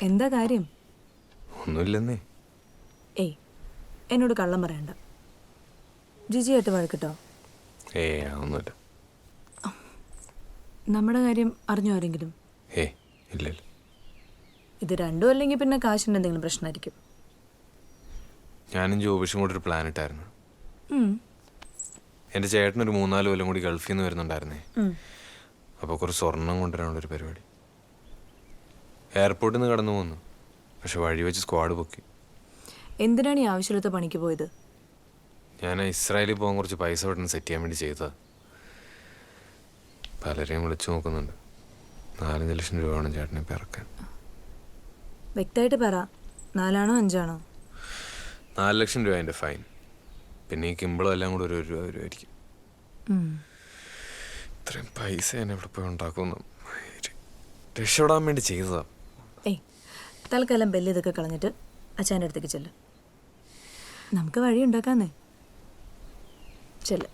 എന്താ കാര്യം? ഒന്നുമില്ലെന്നേ. ഏയ്, എന്നോട് കള്ളം പറയണ്ട. ജിജിയായിട്ട് വഴക്കിട്ടോ? ഒന്നുമില്ല. നമ്മുടെ കാര്യം അറിഞ്ഞോ ആരെങ്കിലും? ഇല്ല. ഇത് രണ്ടും അല്ലെങ്കിൽ പിന്നെ കാശിൻ്റെ എന്തെങ്കിലും പ്രശ്നമായിരിക്കും. ഞാനും ജോബിഷും കൂടെ ഒരു പ്ലാൻ ഇട്ടായിരുന്നു. എൻ്റെ ചേട്ടനൊരു 3-4 കൊല്ലം കൂടി ഗൾഫിൽ നിന്ന് വരുന്നുണ്ടായിരുന്നേ. അപ്പോൾ കുറച്ച് സ്വർണം കൊണ്ടുവരാനുള്ളൊരു പരിപാടി. എയർപോർട്ടിൽ നിന്ന് കടന്നു പോന്നു. പക്ഷെ വഴി വെച്ച് സ്ക്വാഡ് പൊക്കി. എന്തിനാണ് ഈ ആവശ്യമില്ലാത്ത പണിക്ക് പോയത്? ഞാൻ ഇസ്രായേലിൽ പോകാൻ കുറച്ച് പൈസ പെട്ടെന്ന് സെറ്റ് ചെയ്യാൻ വേണ്ടി ചെയ്തതാണ്. പലരെയും വിളിച്ചു നോക്കുന്നുണ്ട്. 4-5 ലക്ഷം രൂപ വേണം ചേട്ടനെ ഇപ്പം ഇറക്കാൻ. വ്യക്തമായിട്ട് പറ, 4 ആണോ 5 ആണോ? 4 ലക്ഷം രൂപ എൻ്റെ ഫൈൻ. പിന്നെ ഈ കിമ്പിളും എല്ലാം കൂടെ ഒരു 1 രൂപ വരുമായിരിക്കും. ഇത്രയും പൈസ ഞാൻ എവിടെ പോയി ഉണ്ടാക്കുന്നു. രക്ഷപ്പെടാൻ വേണ്ടി ചെയ്തതാ. തൽക്കാലം ബെല്ല് ഇതൊക്കെ കളഞ്ഞിട്ട് അച്ഛൻ്റെ അടുത്തേക്ക് ചെല്ല്. നമുക്ക് വഴി ഉണ്ടാക്കാന്നേ. ചെല്ല്.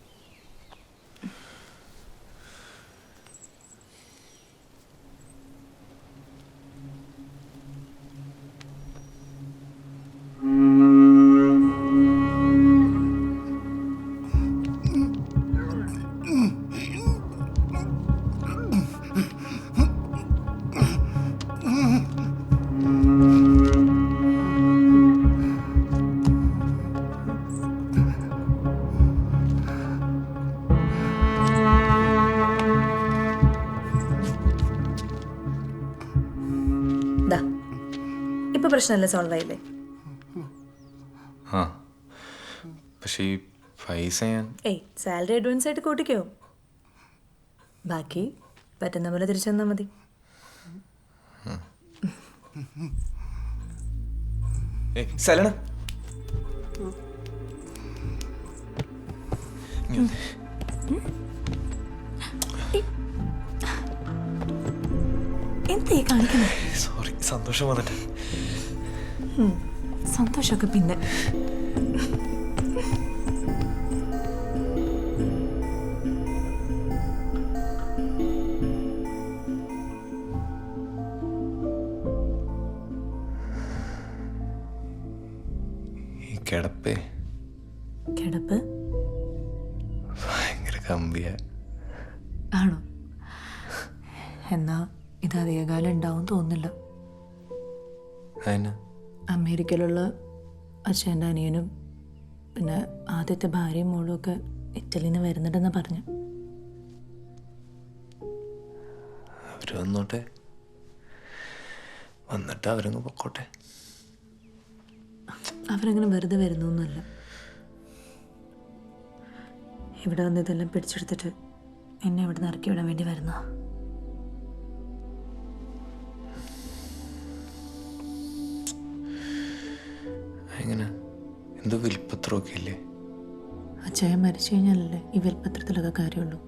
ഇപ്പൊ പ്രശ്നമല്ലേ, സോൾവ് ആയില്ലേ? പക്ഷേ ഈ പൈസ ഞാൻ സാലറി അഡ്വാൻസ് ആയിട്ട് കൂട്ടിക്കോ. ബാക്കി പറ്റുന്ന പോലെ തിരിച്ചു തന്നാൽ മതി. സലണ എന്തേ കാണിക്കുന്നത്? സോറി, സന്തോഷം വന്നിട്ട്. സന്തോഷമൊക്കെ പിന്നെ. ഈ കിടപ്പ് ഭയങ്കര കമ്പിയ ആണോ? എന്നാ ഇത് അധികകാലം ഉണ്ടാവും തോന്നില്ല. അമേരിക്കയിലുള്ള അച്ഛൻ്റെ അനിയനും പിന്നെ ആദ്യത്തെ ഭാര്യയും മോളും ഒക്കെ ഇറ്റലിയിൽ നിന്ന് വരുന്നുണ്ടെന്ന് പറഞ്ഞു. അവർ വന്നോട്ടെ, വന്നിട്ട് അവരങ്ങ് പൊക്കോട്ടെ. അവരങ്ങനെ വെറുതെ വരുന്നൊന്നുമല്ല. ഇവിടെ വന്ന് ഇതെല്ലാം പിടിച്ചെടുത്തിട്ട് എന്നെ ഇവിടെ നിന്ന് ഇറക്കി വിടാൻ വേണ്ടി വരുന്ന. എങ്ങനെ എന്തോ വിൽപ്പത്രമൊക്കെ ഇല്ലേ? അച്ഛൻ മരിച്ചു കഴിഞ്ഞാലല്ലേ ഈ വിൽപ്പത്രത്തിലൊക്കെ കാര്യമുള്ളൂ.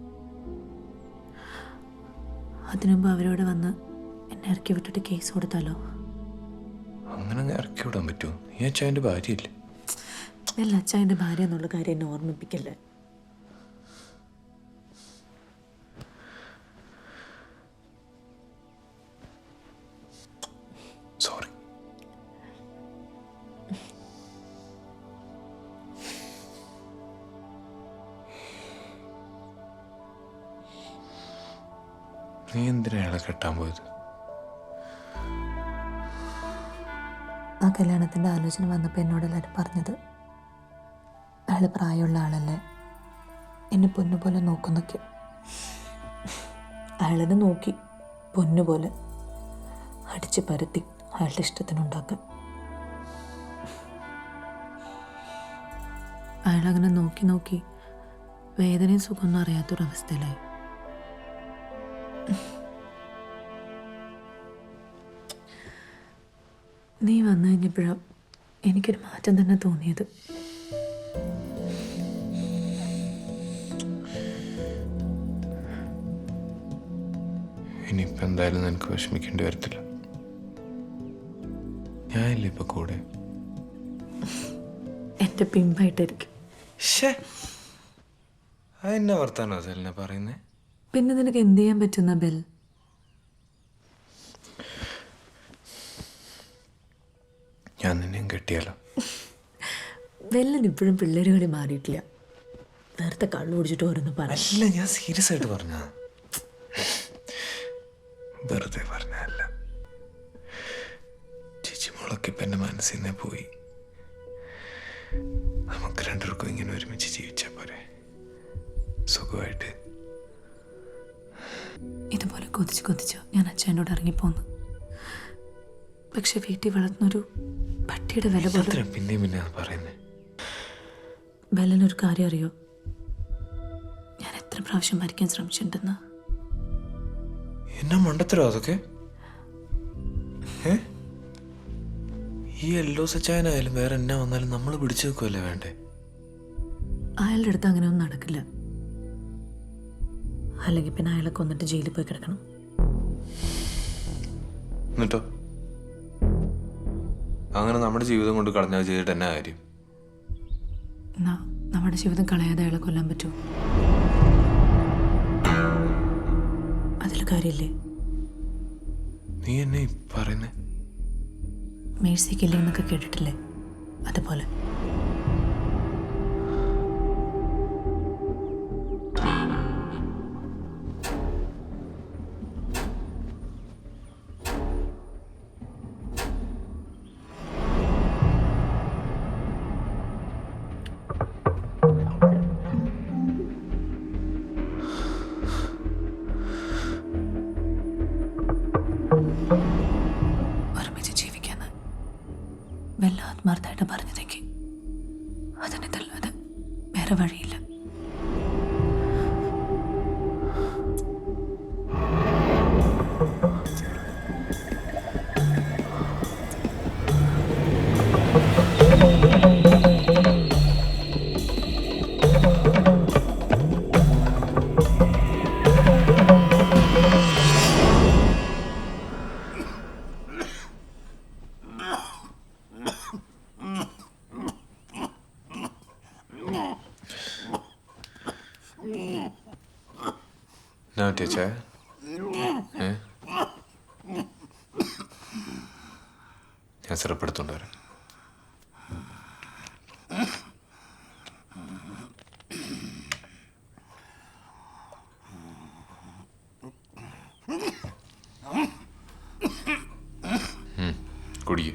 അതിനുമുമ്പ് അവരോട് വന്ന് എന്നെ ഇറക്കി വിട്ടിട്ട് കേസ് കൊടുത്താലോ? അങ്ങനെ ഇറക്കി വിടാൻ പറ്റുമോ? ഈ അച്ഛൻ്റെ ഭാര്യയില്ലേ? അല്ല, അച്ഛൻ്റെ ഭാര്യ എന്നുള്ള കാര്യം എന്നെ ഓർമ്മിപ്പിക്കല്ലേ. സോറി. നീ എന്തിനാ അയാളെ കെട്ടാൻ പോയത്? ആ കല്യാണത്തിൻ്റെ ആലോചന വന്നപ്പോൾ എന്നോട് എല്ലാവരും പറഞ്ഞത്, അയാൾ പ്രായമുള്ള ആളല്ലേ, എന്നെ പൊന്നുപോലെ നോക്കുന്നൊക്കെ. അയാളെന്നെ നോക്കി പൊന്നുപോലെ അടിച്ച് പരത്തി അയാളുടെ ഇഷ്ടത്തിനുണ്ടാക്കാൻ. അയാളങ്ങനെ നോക്കി നോക്കി വേദനയും സുഖമൊന്നും അറിയാത്തൊരവസ്ഥയിലായി. നീ വന്നു കഴിഞ്ഞപ്പോഴാണ് എനിക്കൊരു മാറ്റം തന്നെ തോന്നിയത്. ഇനിയിപ്പോൾ എന്തായാലും നിനക്ക് വിഷമിക്കേണ്ടി വരത്തില്ല. ഞാനില്ലേ ഇപ്പൊ കൂടെ. എൻ്റെ പിമ്പായിട്ടായിരിക്കും. അതെന്നെ വർത്താനോ അതല്ലേ പറയുന്നേ? പിന്നെ നിനക്ക് എന്ത് ചെയ്യാൻ പറ്റുന്ന ബെൽ? ഞാൻ നിന്നെയും കെട്ടിയാലോ? വെല്ലൻ ഇപ്പോഴും പിള്ളേർ കളി മാറിയിട്ടില്ല. നേരത്തെ കള്ളു കുടിച്ചിട്ട് ഓരോന്ന് പറ. അല്ല, ഞാൻ സീരിയസ് ആയിട്ട് പറഞ്ഞ, വെറുതെ പറഞ്ഞല്ല. ചേച്ചി മോളൊക്കെ ഇപ്പം എൻ്റെ മനസ്സിൽ നിന്നേ പോയി. നമുക്ക് രണ്ടുപേർക്കും ഇങ്ങനെ ഒരുമിച്ച് ജീവിച്ചാൽ പോരെ, സുഖമായിട്ട്. ഇതുപോലെ കൊതിച്ച് കൊതിച്ചോ ഞാൻ അച്ഛനോട് ഇറങ്ങിപ്പോന്നു. പക്ഷെ വീട്ടിൽ വളർത്തുന്നൊരു പട്ടിയുടെ വില പോലെ. പിന്നെയും പിന്നെ പറയുന്നേ. ബെല്ലനൊരു കാര്യം അറിയോ? ഞാൻ എത്ര പ്രാവശ്യം മരിക്കാൻ ശ്രമിച്ചിട്ടുണ്ടെന്ന്. എന്നാ മണ്ടത്തരോ അതൊക്കെ? ഈ യെല്ലോ സച്ചായനായാലും വേറെ എന്നാ വന്നാലും നമ്മൾ പിടിച്ചു നിൽക്കുമല്ലേ വേണ്ടേ? അയാളുടെ അടുത്ത് അങ്ങനെ ഒന്നും നടക്കില്ല. അല്ലെങ്കിൽ പിന്നെ അയാളെ കൊന്നിട്ട് ജയിലിൽ പോയി കിടക്കണം. എന്നിട്ടോ അങ്ങനെ നമ്മുടെ ജീവിതം കൊണ്ട് കളഞ്ഞാൽ ചെയ്തിട്ട് എന്നാ കാര്യം? എന്നാ നമ്മുടെ ജീവിതം കളയാതെ അയാളെ കൊല്ലാൻ പറ്റുമോ? അതിൽ കാര്യമില്ലേ? നീ എന്നെ പറയുന്നേ? മേഴ്സി കില്ലിംഗ് എന്നൊക്കെ കേട്ടിട്ടില്ലേ? അതുപോലെ. ഒരുമിച്ച് ജീവിക്കാന്ന് വല്ല ആത്മാർത്ഥമായിട്ട് പറഞ്ഞതേക്ക് അതിനിതല്ലാതെ വേറെ വഴിയില്ല. ഞാൻ ചേച്ചാ ഞാൻ സിറപ്പെടുത്തോണ്ട് വരാം. കുടിക്ക്.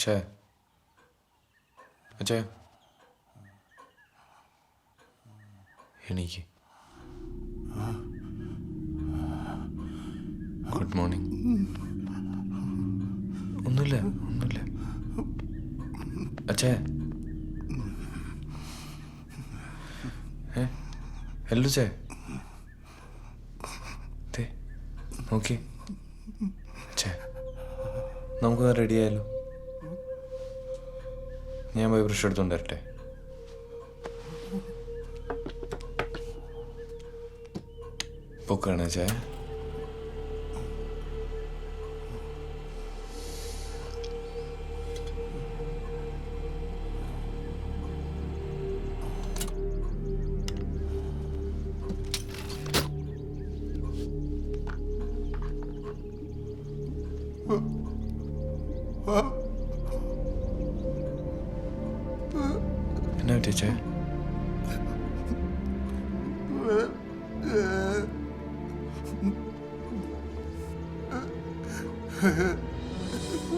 അച്ഛേ അച്ഛേ എനിക്ക് ഗുഡ് മോർണിംഗ്. ഒന്നുമില്ല ഒന്നുമില്ല അച്ഛേ. ഹലോ ചേ നോക്കി ചേ നമുക്കൊന്ന് റെഡി ആയാലോ? ഞാൻ പോയി ബ്രഷ് എടുത്തോണ്ട് വരട്ടെ? പൊക്കാണ് ചേ. എന്നാ പറ്റിച്ചേ?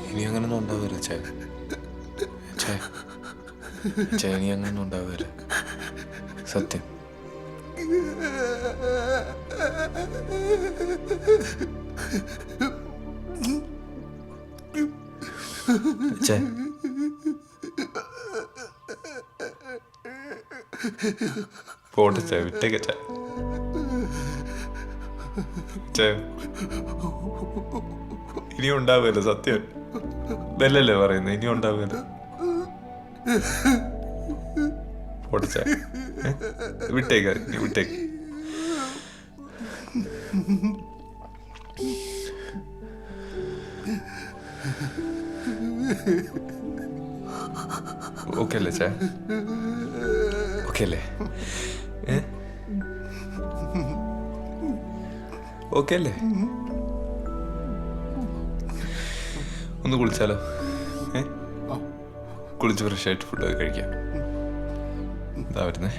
ഇനി അങ്ങനൊന്നും ഉണ്ടാവില്ല ചേ. ചേ ചേ ഇനി അങ്ങനൊന്നും ഉണ്ടാവില്ല, സത്യം. ചേ പോട്ടെ ചേ, വിട്ടേക്ക് ചേ. ചേ ഇനിയും ഉണ്ടാവില്ല, സത്യം. ഇതല്ലല്ലേ പറയുന്നത്, ഇനിയും ഉണ്ടാവില്ല. പോട്ടെ ചേ, വിട്ടേക്ക്, നീ വിട്ടേക്ക്. ഓക്കെ അല്ലേ ചേ? ഓക്കെ അല്ലേ? ഓക്കെ അല്ലേ? ഒന്ന് കുളിച്ചാലോ? കുളിച്ച് ഫ്രഷ് ആയിട്ട് ഫുഡൊക്കെ കഴിക്കാം. എന്താ വരുന്നേ?